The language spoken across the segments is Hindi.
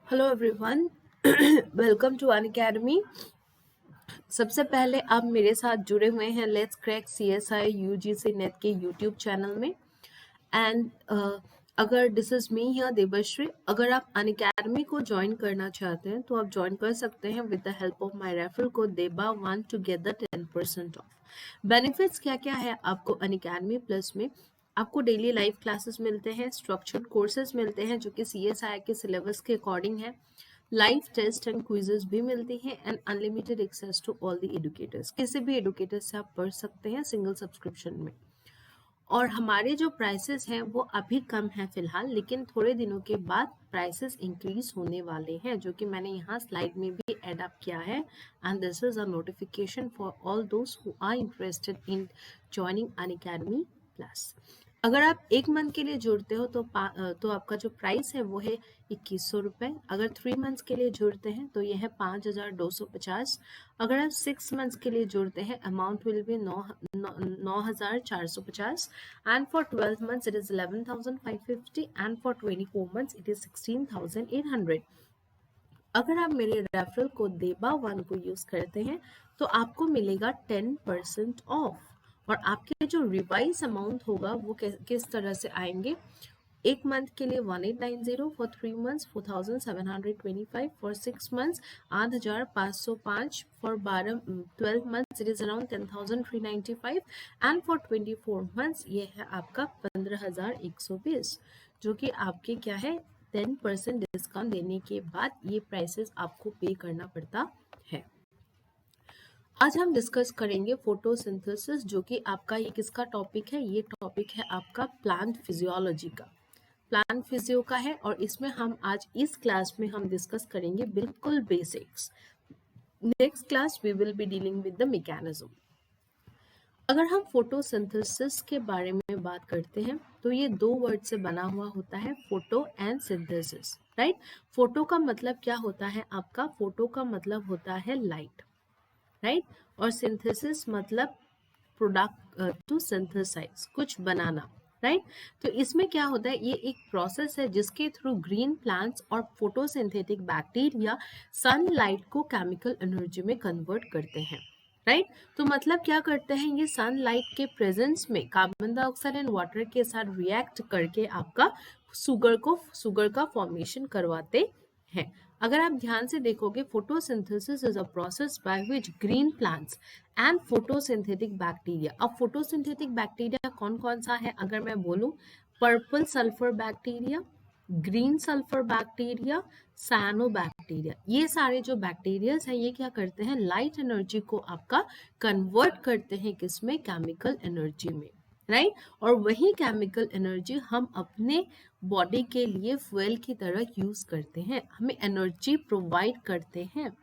Hello everyone, welcome to Unacademy. सबसे पहले आप मेरे साथ जुड़े हुए हैं let's crack CSI UGC NET के यूट्यूब चैनल में। एंड अगर this is me here Debashree, अगर आप अन अकेडमी को ज्वाइन करना चाहते हैं तो आप ज्वाइन कर सकते हैं with the help of my referral code देबा1 to get the 10% off. Benefits क्या क्या है आपको अन अकेडमी प्लस में? आपको डेली लाइव क्लासेस मिलते हैं, स्ट्रक्चर्ड कोर्सेज मिलते हैं जो कि सीएसआई के सिलेबस के अकॉर्डिंग है, लाइव टेस्ट एंड क्विजेस भी मिलती हैं and unlimited access to all the educators. किसी भी एडुकेटर से आप पढ़ सकते हैं सिंगल सब्सक्रिप्शन में। और हमारे जो प्राइसेस हैं वो अभी कम है फिलहाल, लेकिन थोड़े दिनों के बाद प्राइसेस इंक्रीज होने वाले हैं, जो कि मैंने यहाँ स्लाइड में भी एड अप किया है। And this is a notification for all those who are interested in joining Unacademy plus. अगर आप एक मंथ के लिए जुड़ते हो तो आपका जो प्राइस है वो है 2100 रुपये। अगर 3 मंथ्स के लिए जुड़ते हैं तो यह है 5250। अगर आप 6 मंथ्स के लिए जुड़ते हैं amount will be 9450। And for 12 months it is 11,550 and for 24 months it is 16,800। अगर आप मेरे रेफरल कोड देबा1 को यूज करते हैं तो आपको मिलेगा 10% ऑफ। और आपके जो रिवाइज अमाउंट होगा वो किस तरह से आएंगे? एक मंथ के लिए 1890, for 3 months 4725, for 6 months 8505, for 12 months it is around 10,395 and for 24 months ये है आपका 15,120, जो कि आपके क्या है 10% डिस्काउंट देने के बाद ये प्राइसेस आपको पे करना पड़ता है। आज हम डिस्कस करेंगे फोटोसिंथेसिस, जो कि आपका ये किसका टॉपिक है? ये टॉपिक है आपका प्लांट फिजियोलॉजी का, प्लांट फिजियो का है। और इसमें हम आज इस क्लास में हम डिस्कस करेंगे बिल्कुल basics. Next class we will be dealing with the mechanism. अगर हम फोटोसिंथेसिस के बारे में बात करते हैं तो ये 2 वर्ड से बना हुआ होता है, photo and synthesis, right. Photo का मतलब क्या होता है आपका? फोटो का मतलब होता है लाइट, राइट। और सिंथेसिस मतलब प्रोडक्ट टू सिंथेसाइज, कुछ बनाना, राइट। तो इसमें क्या होता है, ये एक प्रोसेस है जिसके थ्रू ग्रीन प्लांट्स और फोटोसिंथेटिक बैक्टीरिया सनलाइट को केमिकल एनर्जी में कन्वर्ट करते हैं, राइट। तो मतलब क्या करते हैं, ये सनलाइट के प्रेजेंस में कार्बन डाइऑक्साइड एंड वाटर के साथ रिएक्ट करके आपका शुगर का फॉर्मेशन करवाते हैं। अगर आप ध्यान से देखोगे, photosynthesis is a process by which green plants and photosynthetic bacteria. अब फोटोसिंथेटिक बैक्टीरिया कौन कौन सा है अगर मैं बोलूं? Purple sulphur bacteria, green sulphur bacteria, सानो बैक्टीरिया। ये सारे जो बैक्टीरियाज हैं ये क्या करते हैं? लाइट एनर्जी को आपका कन्वर्ट करते हैं किसमें? केमिकल एनर्जी में, राइट। और वही केमिकल एनर्जी हम अपने बॉडी के लिए फ्यूल की तरह यूज करते हैं, हमें एनर्जी प्रोवाइड करते हैं,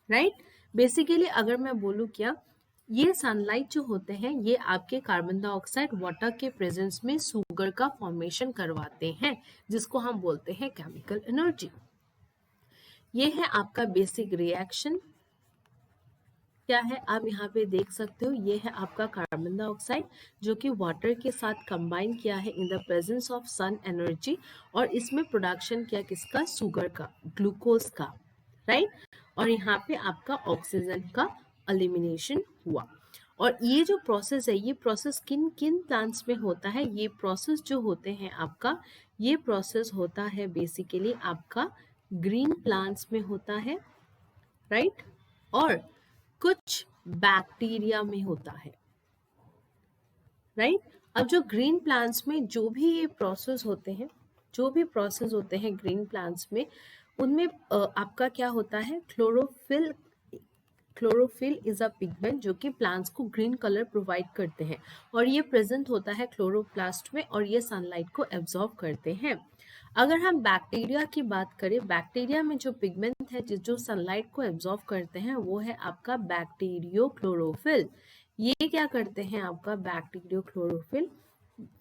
राइट। बेसिकली अगर मैं बोलूँ क्या, ये सनलाइट जो होते हैं ये आपके कार्बन डाइऑक्साइड वाटर के प्रेजेंस में शुगर का फॉर्मेशन करवाते हैं, जिसको हम बोलते हैं केमिकल एनर्जी। ये है आपका बेसिक रिएक्शन। क्या है आप यहाँ पे देख सकते हो, ये है आपका कार्बन डाइऑक्साइड जो कि वाटर के साथ कंबाइन किया है in the presence of sun energy, और इसमें प्रोडक्शन किया किसका? शुगर का, ग्लूकोज का, राइट। और यहाँ पे आपका ऑक्सीजन का एलिमिनेशन हुआ। और ये जो प्रोसेस है, ये प्रोसेस किन किन प्लांट्स में होता है? ये प्रोसेस जो होते हैं आपका, ये प्रोसेस होता है बेसिकली आपका ग्रीन प्लांट्स में होता है, राइट। और कुछ बैक्टीरिया में होता है, राइट। अब जो ग्रीन प्लांट्स में जो भी ये प्रोसेस होते हैं, जो भी प्रोसेस होते हैं ग्रीन प्लांट्स में, उनमें आपका क्या होता है? Chlorophyll. Chlorophyll is a pigment जो कि प्लांट्स को ग्रीन कलर प्रोवाइड करते हैं, और ये प्रेजेंट होता है क्लोरोप्लास्ट में, और ये सनलाइट को एब्जॉर्ब करते हैं। अगर हम बैक्टीरिया की बात करें, बैक्टीरिया में जो पिगमेंट है जो सनलाइट को एब्जॉर्ब करते हैं वो है आपका बैक्टीरियो क्लोरोफिल। ये क्या करते हैं आपका? बैक्टीरियो क्लोरोफिल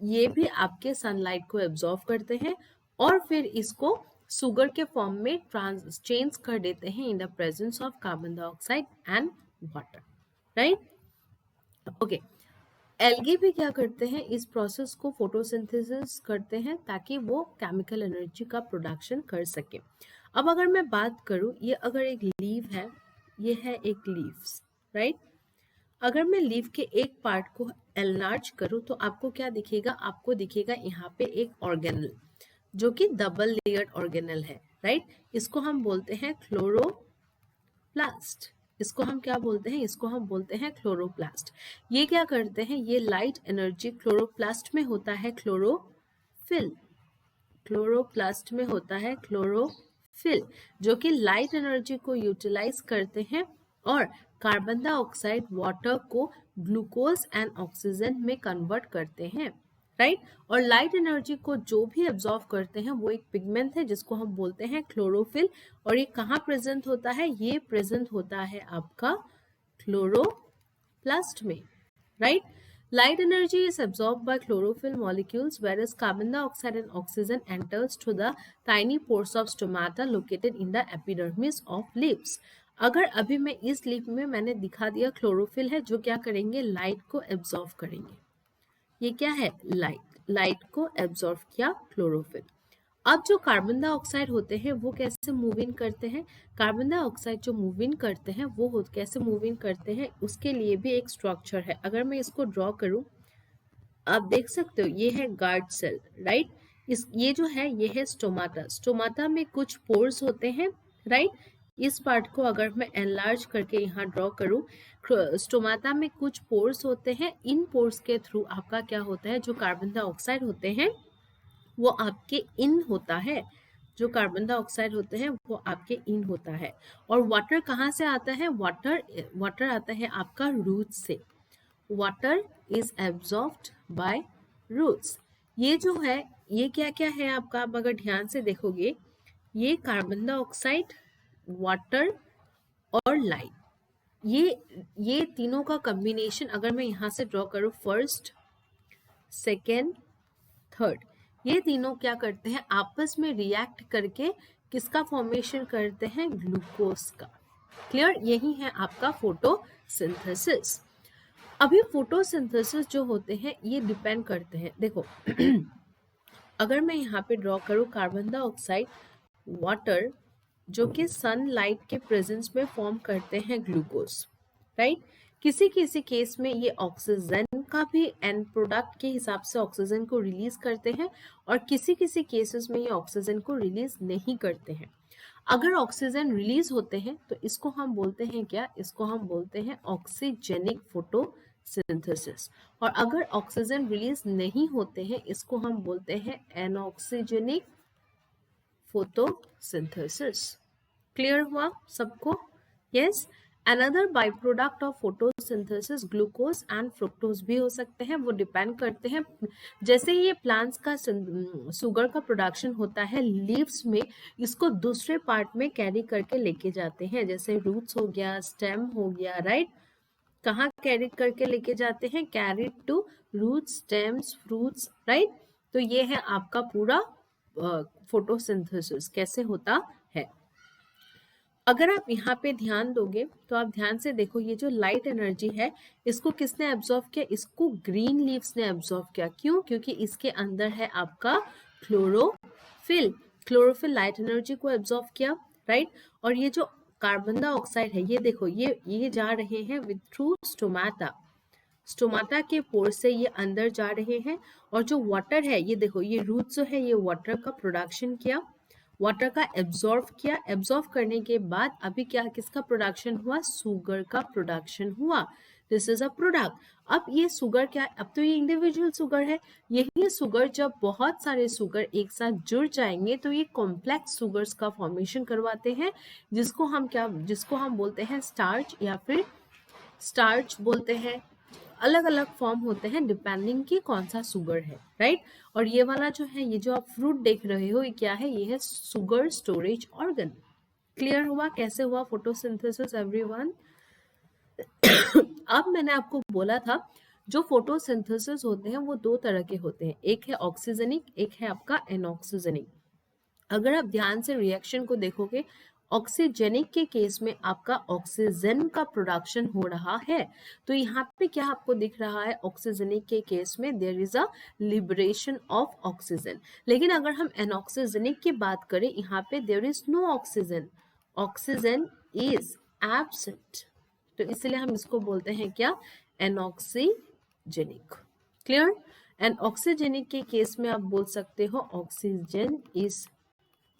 ये भी आपके सनलाइट को एब्जॉर्ब करते हैं और फिर इसको शुगर के फॉर्म में चेंज कर देते हैं इन the presence of carbon dioxide and water, right. Okay, algae भी क्या करते हैं? इस प्रोसेस को फोटोसिंथेसिस करते हैं ताकि वो केमिकल एनर्जी का प्रोडक्शन कर सके। अब अगर मैं बात करूं, ये अगर एक लीव है, ये है एक लीव्स, राइट। अगर मैं लीव के एक पार्ट को एनलार्ज करूं तो आपको क्या दिखेगा, आपको दिखेगा यहाँ पे एक ऑर्गेनल जो कि डबल लेयर्ड ऑर्गेनल है, राइट। इसको हम बोलते हैं क्लोरोप्लास्ट। इसको हम क्या बोलते हैं, इसको हम बोलते हैं क्लोरोप्लास्ट। ये क्या करते हैं, ये लाइट एनर्जी क्लोरोप्लास्ट में होता है क्लोरोफिल, क्लोरोप्लास्ट में होता है क्लोरोफिल, जो कि लाइट एनर्जी को यूटिलाइज करते हैं और कार्बन डाइऑक्साइड वाटर को ग्लूकोज एंड ऑक्सीजन में कन्वर्ट करते हैं, राइट। और लाइट एनर्जी को जो भी एब्जॉर्व करते हैं वो एक पिगमेंट है जिसको हम बोलते हैं क्लोरोफिल। और ये कहाँ प्रेजेंट होता है, ये प्रेजेंट होता है आपका क्लोरोप्लास्ट में, right. Light energy is absorbed by chlorophyll molecules, whereas carbon dioxide and oxygen enters through the tiny pores of stomata located in the epidermis of leaves. अगर अभी मैं इस लीफ में मैंने दिखा दिया क्लोरोफिल है जो क्या करेंगे, लाइट को एब्जॉर्व करेंगे। ये क्या है, लाइट को एब्जॉर्व किया क्लोरोफिल। अब जो कार्बन डाइऑक्साइड होते हैं वो कैसे मूव इन करते हैं, कार्बन डाइऑक्साइड जो मूव इन करते हैं वो कैसे मूव इन करते हैं, उसके लिए भी एक स्ट्रक्चर है। अगर मैं इसको ड्रॉ करूं, आप देख सकते हो ये है गार्ड सेल, राइट। ये जो है ये है स्टोमाटा। स्टोमाटा में कुछ पोर्स होते हैं, राइट। इस पार्ट को अगर मैं एनलार्ज करके यहाँ ड्रॉ करूं, स्टोमाटा में कुछ पोर्स होते हैं। इन पोर्स के थ्रू आपका क्या होता है, जो कार्बन डाइऑक्साइड होते हैं वो आपके इन होता है, जो कार्बन डाइऑक्साइड होते हैं वो आपके इन होता है। और वाटर कहाँ से आता है, वाटर आता है आपका रूट से। Water is absorbed by roots. ये जो है ये क्या क्या है आपका, आप अगर ध्यान से देखोगे, ये कार्बन डाइऑक्साइड, वाटर और लाइट, ये तीनों का कॉम्बिनेशन अगर मैं यहाँ से ड्रॉ करूँ, फर्स्ट, सेकेंड, थर्ड, ये तीनों क्या करते हैं, आपस में रिएक्ट करके किसका फॉर्मेशन करते हैं, ग्लूकोज का। क्लियर, यही है आपका फोटोसिंथेसिस। अभी फोटोसिंथेसिस जो होते हैं ये डिपेंड करते हैं, देखो अगर मैं यहाँ पे ड्रॉ करूँ कार्बन डाइऑक्साइड, वाटर, जो कि सनलाइट के प्रेजेंस में फॉर्म करते हैं ग्लूकोज, राइट। किसी किसी केस में ये ऑक्सीजन का भी एंड प्रोडक्ट के हिसाब से ऑक्सीजन को रिलीज करते हैं और किसी किसी केसेस में ये ऑक्सीजन को रिलीज नहीं करते हैं। अगर ऑक्सीजन रिलीज होते हैं तो इसको हम बोलते हैं क्या, इसको हम बोलते हैं ऑक्सीजेनिक फोटोसिंथेसिस। और अगर ऑक्सीजन रिलीज नहीं होते हैं इसको हम बोलते हैं एनऑक्सीजेनिक फोटोसिंथेसिस। क्लियर हुआ सबको, yes. Another by product of photosynthesis glucose and fructose भी हो सकते हैं, वो डिपेंड करते हैं। जैसे ये प्लांट्स का शुगर का प्रोडक्शन होता है लीव्स में, इसको दूसरे पार्ट में कैरी करके लेके जाते हैं, जैसे रूट्स हो गया, स्टेम हो गया, राइट। कहाँ कैरी करके लेके जाते हैं, carry to roots, stems, fruits, right. तो ये है आपका पूरा फोटोसिंथेसिस कैसे होता है। अगर आप यहाँ पे ध्यान दोगे तो आप ध्यान से देखो, ये जो लाइट एनर्जी है इसको किसने एब्जॉर्व किया, इसको ग्रीन लीव्स ने एब्जॉर्व किया। क्यों, क्योंकि इसके अंदर है आपका क्लोरोफिल। क्लोरोफिल लाइट एनर्जी को एब्जॉर्व किया, राइट। और ये जो कार्बन डाइऑक्साइड है, ये देखो ये जा रहे हैं विद थ्रू स्टोमाटा, स्टोमाटा के पोर से ये अंदर जा रहे हैं। और जो वाटर है, ये देखो ये रूट जो है ये वाटर का प्रोडक्शन किया, वाटर का एब्जॉर्व किया। एब्जॉर्व करने के बाद अभी क्या किसका प्रोडक्शन हुआ, शुगर का प्रोडक्शन हुआ। This is a product. अब ये शुगर क्या है, अब तो ये इंडिविजुअल शुगर है, यही शुगर जब बहुत सारे शुगर एक साथ जुड़ जाएंगे तो ये कॉम्प्लेक्स शुगर्स का फॉर्मेशन करवाते हैं, जिसको हम बोलते हैं स्टार्च, या फिर स्टार्च बोलते हैं। अलग अलग फॉर्म होते हैं डिपेंडिंग की कौन सा शुगर है, राइट। और ये वाला जो है, ये जो आप फ्रूट देख रहे हो, ये क्या है, ये है शुगर स्टोरेज ऑर्गन। क्लियर हुआ कैसे हुआ फोटोसिंथेसिस एवरीवन। अब मैंने आपको बोला था जो फोटोसिंथेसिस होते हैं वो दो तरह के होते हैं, एक है ऑक्सीजनिक, एक है आपका एनऑक्सीजनिक। अगर आप ध्यान से रिएक्शन को देखोगे, ऑक्सीजेनिक के केस में आपका ऑक्सीजन का प्रोडक्शन हो रहा है। तो यहाँ पे क्या आपको दिख रहा है, ऑक्सीजेनिक के केस में there is a liberation of oxygen. लेकिन अगर हम एनऑक्सीजेनिक की बात करें, यहाँ पे there is no oxygen, oxygen is absent. तो इसलिए हम इसको बोलते हैं क्या, एनऑक्सीजेनिक। क्लियर। एंड ऑक्सीजेनिक के केस में आप बोल सकते हो ऑक्सीजन इज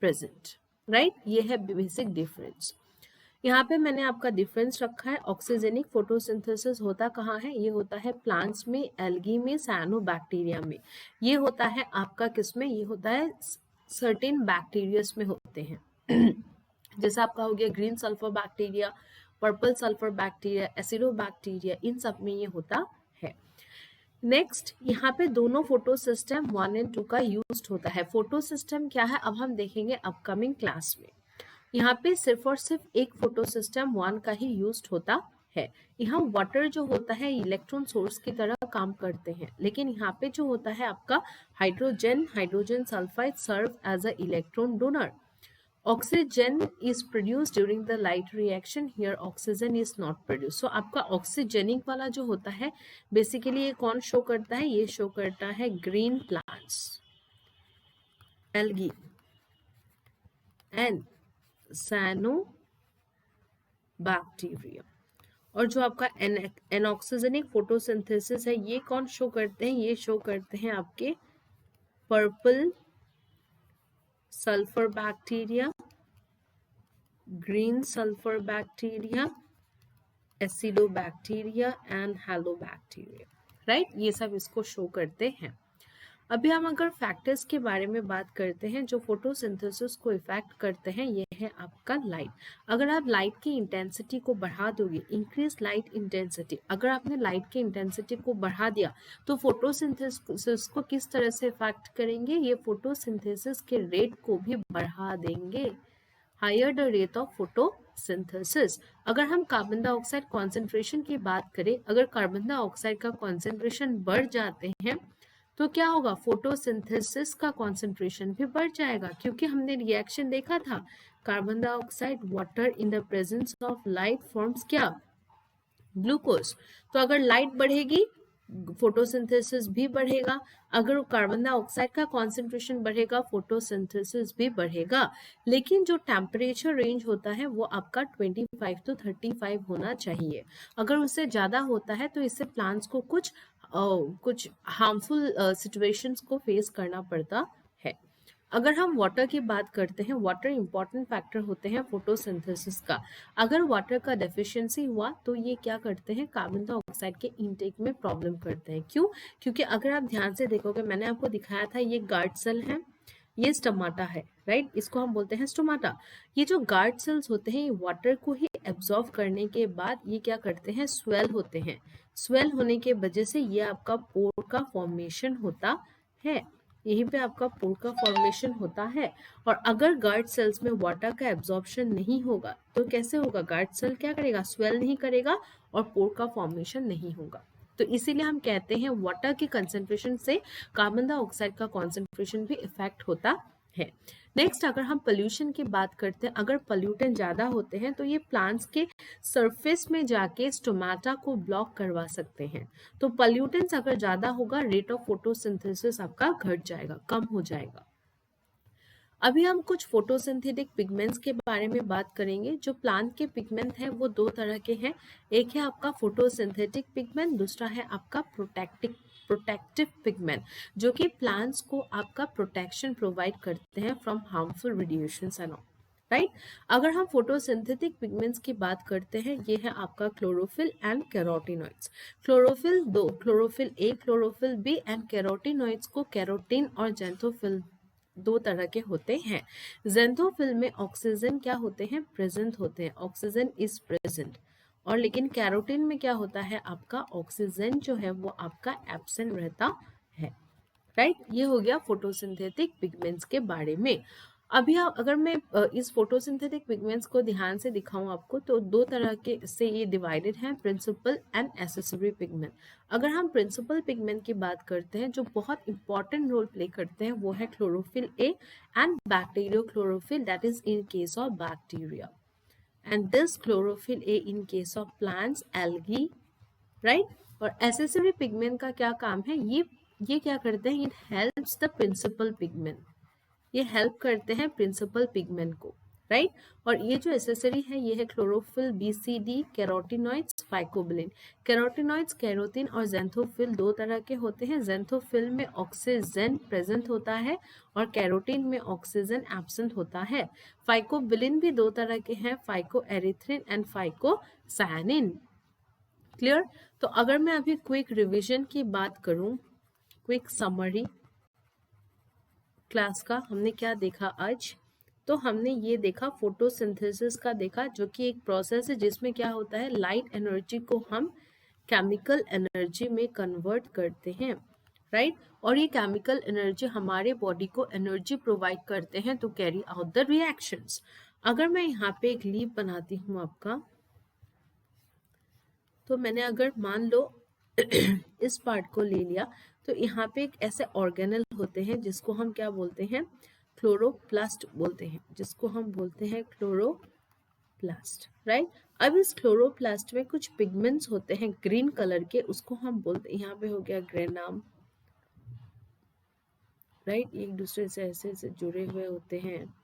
प्रेजेंट, राइट। ये है बेसिक डिफरेंस। यहाँ पे मैंने आपका डिफरेंस रखा है। ऑक्सीजेनिक फोटोसिंथेसिस होता कहाँ है, ये होता है प्लांट्स में, एल्गी में, साइनोबैक्टीरिया में। ये होता है आपका किस में, ये होता है सर्टेन बैक्टीरियस में होते हैं। जैसे आपका हो गया green sulphur bacteria, purple sulphur bacteria, acidobacteria, इन सब में ये होता है। नेक्स्ट यहाँ पे दोनों फोटो सिस्टम 1 एंड 2 का यूज होता है। फोटो सिस्टम क्या है अब हम देखेंगे अपकमिंग क्लास में। यहाँ पे सिर्फ और सिर्फ एक फोटो सिस्टम 1 का ही यूज होता है। यहाँ वाटर जो होता है इलेक्ट्रॉन सोर्स की तरह काम करते हैं, लेकिन यहाँ पे जो होता है आपका hydrogen sulphide serve as a electron donor. Oxygen is produced during the light reaction. Here oxygen is not produced. So आपका ऑक्सीजेनिक वाला जो होता है बेसिकली ये कौन शो करता है, ये शो करता है green plants, algae and cyanobacteria. और जो आपका एनऑक्सीजेनिक फोटोसिंथेसिस है ये कौन शो करते हैं, ये शो करते हैं आपके purple sulphur bacteria, green sulphur bacteria, acidobacteria and halobacteria, right. ये सब इसको शो करते हैं। अभी हम अगर फैक्टर्स के बारे में बात करते हैं जो फोटोसिंथेसिस को इफेक्ट करते हैं, ये है आपका लाइट। अगर आप लाइट की इंटेंसिटी को बढ़ा दोगे, इंक्रीज लाइट इंटेंसिटी, अगर आपने लाइट की इंटेंसिटी को बढ़ा दिया तो फोटोसिंथेसिस को किस तरह से इफेक्ट करेंगे, ये फोटोसिंथेसिस के रेट को भी बढ़ा देंगे। Higher the rate of photosynthesis. अगर हम कार्बन डाइऑक्साइड कॉन्सेंट्रेशन की बात करें, अगर कार्बन डाइऑक्साइड का कॉन्सेंट्रेशन बढ़ जाते हैं तो क्या होगा, फोटोसिंथेसिस का कॉन्सेंट्रेशन भी बढ़ जाएगा। क्योंकि हमने रिएक्शन देखा था, carbon dioxide water in the presence of light forms क्या, ग्लूकोज। तो अगर लाइट बढ़ेगी फोटोसिंथेसिस भी बढ़ेगा, अगर कार्बन डाइऑक्साइड का कॉन्सेंट्रेशन बढ़ेगा फोटोसिंथेसिस भी बढ़ेगा। लेकिन जो टेम्परेचर रेंज होता है वो आपका 25 to 35 होना चाहिए। अगर उससे ज्यादा होता है तो इससे प्लांट्स को कुछ हार्मफुल सिचुएशंस को फेस करना पड़ता है। अगर हम वाटर की बात करते हैं, वाटर इंपॉर्टेंट फैक्टर होते हैं फोटोसिंथेसिस का। अगर वाटर का डेफिशिएंसी हुआ तो ये क्या करते हैं, कार्बन डाइऑक्साइड के इनटेक में प्रॉब्लम करते हैं। क्यों, क्योंकि अगर आप ध्यान से देखोगे, मैंने आपको दिखाया था ये गार्ड सेल है, ये स्टोमाटा है, राइट। इसको हम बोलते हैं स्टोमाटा। ये जो गार्ड सेल्स होते हैं ये वाटर को ही एब्जॉर्व करने के बाद ये क्या करते हैं, स्वेल होते हैं। स्वेल होने के वजह से ये आपका पोर का फॉर्मेशन होता है, यहीं पे आपका पोर का फॉर्मेशन होता है। और अगर गार्ड सेल्स में वाटर का एब्जॉर्प्शन नहीं होगा तो कैसे होगा, गार्ड सेल क्या करेगा, स्वेल नहीं करेगा और पोर का फॉर्मेशन नहीं होगा। तो इसीलिए हम कहते हैं वाटर की कंसेंट्रेशन से कार्बन डाइऑक्साइड का कंसेंट्रेशन भी इफेक्ट होता है। नेक्स्ट अगर हम पोल्यूशन की बात करते हैं, अगर पोल्यूटेंट ज्यादा होते हैं तो ये प्लांट्स के सरफेस में जाके स्टोमाटा को ब्लॉक करवा सकते हैं। तो पोल्यूटेंट्स अगर ज्यादा होगा, रेट ऑफ फोटोसिंथेसिस आपका घट जाएगा, कम हो जाएगा। अभी हम कुछ फोटोसिंथेटिक पिगमेंट्स के बारे में बात करेंगे। जो प्लांट के पिगमेंट हैं वो दो तरह के हैं, एक है आपका फोटोसिंथेटिक पिगमेंट, दूसरा है आपका प्रोटेक्टिव पिगमेंट, जो कि प्लांट्स को आपका प्रोटेक्शन प्रोवाइड करते हैं from harmful radiations and all, right. अगर हम फोटोसिंथेटिक पिगमेंट्स की बात करते हैं, ये है आपका क्लोरोफिल एंड कैरोटीनॉइड्स। क्लोरोफिल दो, chlorophyll A, chlorophyll B and carotenoids को कैरोटीन और जेंथोफिल दो तरह के होते हैं। जेंथोफिल में ऑक्सीजन क्या होते हैं, प्रेजेंट होते हैं, ऑक्सीजन इज प्रेजेंट। और लेकिन कैरोटीन में क्या होता है, आपका ऑक्सीजन जो है वो आपका एब्सेंट रहता है, राइट। ये हो गया फोटोसिंथेटिक पिगमेंट्स के बारे में। अभी अगर मैं इस फोटोसिंथेटिक पिगमेंट्स को ध्यान से दिखाऊं आपको, तो दो तरह के से ये डिवाइडेड हैं, प्रिंसिपल एंड एसेसरी पिगमेंट। अगर हम प्रिंसिपल पिगमेंट की बात करते हैं, जो बहुत इंपॉर्टेंट रोल प्ले करते हैं, वो है chlorophyll A and bacteriochlorophyll, that is in case of bacteria, and this chlorophyll A in case of plants, algae, right. और एसेसरी पिगमेंट का क्या काम है, ये क्या करते हैं, it helps the principal pigment, ये हेल्प करते हैं प्रिंसिपल पिगमेंट को, राइट। और ये जो एसेसरी है, ये है chlorophyll, BCD, carotenoids, phycobilin. Carotenoids, carotene और ज़ैंथोफिल दो तरह के होते हैं। ज़ैंथोफिल में ऑक्सीजन प्रेजेंट होता है और कैरोटीन में ऑक्सीजन एब्सेंट होता है। फाइकोबिलिन भी दो तरह के हैं, फाइको एरिथ्रिन एंड फाइकोसायानिन। क्लियर। तो अगर मैं अभी क्विक रिवीजन की बात करूं, क्विक समरी क्लास का, हमने क्या देखा आज, तो हमने ये देखा फोटोसिंथेसिस का देखा, जो कि एक प्रोसेस है जिसमें क्या होता है, लाइट एनर्जी को हम केमिकल एनर्जी में कन्वर्ट करते हैं, राइट। और ये केमिकल एनर्जी हमारे बॉडी को एनर्जी प्रोवाइड करते हैं to carry out the reactions. अगर मैं यहाँ पे एक लीव बनाती हूँ आपका, तो मैंने अगर मान लो इस पार्ट को ले लिया, तो यहाँ पे एक ऐसे ऑर्गेनल होते हैं जिसको हम क्या बोलते हैं, क्लोरोप्लास्ट बोलते हैं, जिसको हम बोलते हैं क्लोरोप्लास्ट, राइट। अब इस क्लोरोप्लास्ट में कुछ पिगमेंट्स होते हैं ग्रीन कलर के, उसको हम बोलते हैं, यहाँ पे हो गया ग्रेनाम, राइट, एक दूसरे से ऐसे ऐसे जुड़े हुए होते हैं।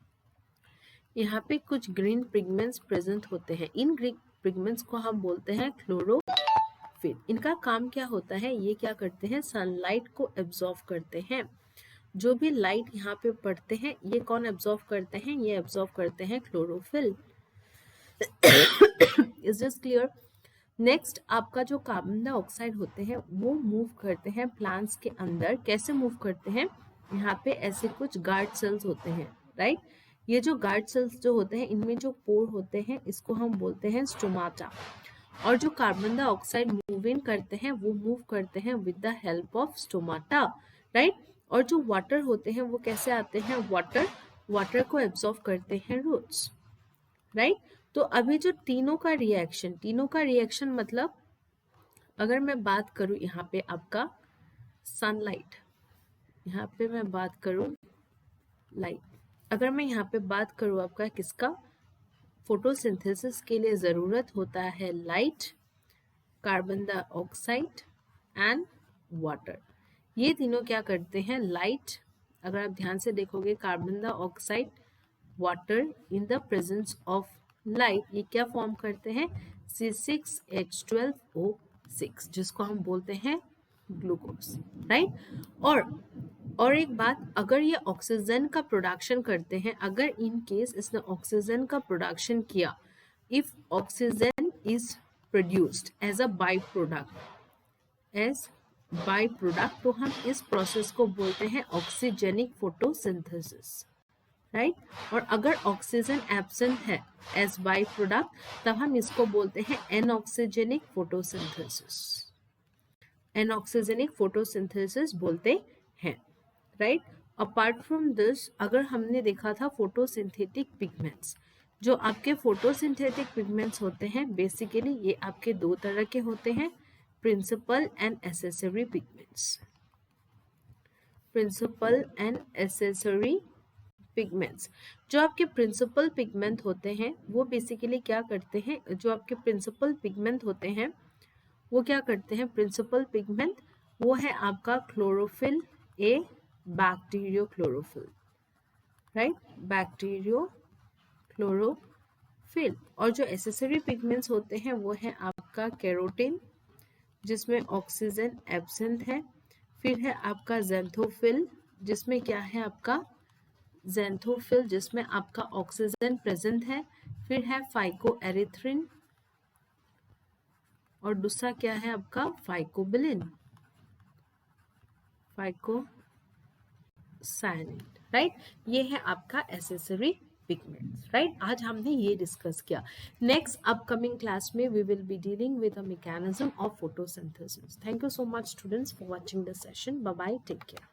यहाँ पे कुछ ग्रीन पिगमेंट्स प्रेजेंट होते हैं, इन ग्रीन पिगमेंट्स को हम बोलते हैं क्लोरोफिल। इनका काम क्या होता है, ये क्या करते हैं, सनलाइट को एब्जॉर्ब करते हैं। जो भी लाइट यहाँ पे पड़ते हैं, ये कौन एब्जॉर्ब करते हैं, ये एब्जॉर्ब करते हैं chlorophyll. Is this clear. Next, आपका जो कार्बन डाइऑक्साइड होते हैं, वो मूव करते हैं प्लांट्स के अंदर। कैसे मूव करते हैं, यहाँ पे ऐसे कुछ गार्ड सेल्स होते हैं, राइट। ये जो गार्ड सेल्स जो होते हैं, इनमें जो पोर होते हैं, इसको हम बोलते हैं स्टोमाटा। और जो कार्बन डाइऑक्साइड मूव इन करते हैं, वो मूव करते हैं with the help of stomata, right. और जो वाटर होते हैं, वो कैसे आते हैं, वाटर को एब्जॉर्ब करते हैं रूट्स, राइट। तो अभी जो तीनों का रिएक्शन मतलब, अगर मैं बात करूं यहाँ पे आपका सनलाइट, यहाँ पे मैं बात करूं लाइट, अगर मैं यहाँ पे बात करूं आपका किसका, फोटोसिंथेसिस के लिए जरूरत होता है light, carbon dioxide and water. ये तीनों क्या करते हैं, लाइट, अगर आप ध्यान से देखोगे, carbon dioxide, water in the presence of light, ये क्या फॉर्म करते हैं, C6H12O6, जिसको हम बोलते हैं ग्लूकोज, राइट। और एक बात, अगर ये ऑक्सीजन का प्रोडक्शन करते हैं, अगर इन केस इसने ऑक्सीजन का प्रोडक्शन किया, if oxygen is produced as a byproduct, तो हम इस प्रोसेस को बोलते हैं ऑक्सीजेनिक फोटोसिंथेसिस, राइट। और अगर ऑक्सीजन एब्सेंट है एज बाई प्रोडक्ट, तब हम इसको बोलते हैं एनऑक्सीजेनिक फोटोसिंथेसिस बोलते हैं, राइट। अपार्ट फ्रॉम दिस, अगर हमने देखा था फोटोसिंथेटिक पिगमेंट्स, जो आपके फोटोसिंथेटिक पिगमेंट्स होते हैं, बेसिकली ये आपके दो तरह के होते हैं, प्रिंसिपल एंड एसेसरी पिगमेंट्स। जो आपके प्रिंसिपल पिगमेंट होते हैं, वो बेसिकली क्या करते हैं, जो आपके प्रिंसिपल पिगमेंट होते हैं, वो क्या करते हैं, प्रिंसिपल पिगमेंट, वो है आपका chlorophyll a, bacteriochlorophyll, right, bacteriochlorophyll. और जो एसेसरी पिगमेंट्स होते हैं, वो है आपका कैरोटीन, जिसमें ऑक्सीजन एब्सेंट है। फिर है आपका ज़ैंथोफिल, जिसमें क्या है आपका ज़ैंथोफिल, जिसमें आपका ऑक्सीजन प्रेजेंट है। फिर है फाइकोएरिथ्रिन, और दूसरा क्या है आपका फाइकोबिलिन, फाइकोसायानिन, राइट। ये है आपका एसेसरी पिगमेंट्स, राइट। आज हमने ये डिस्कस किया। नेक्स्ट अपकमिंग क्लास में we will be dealing with the mechanism of photosynthesis. Thank you so much students for watching the session. Bye bye, take care.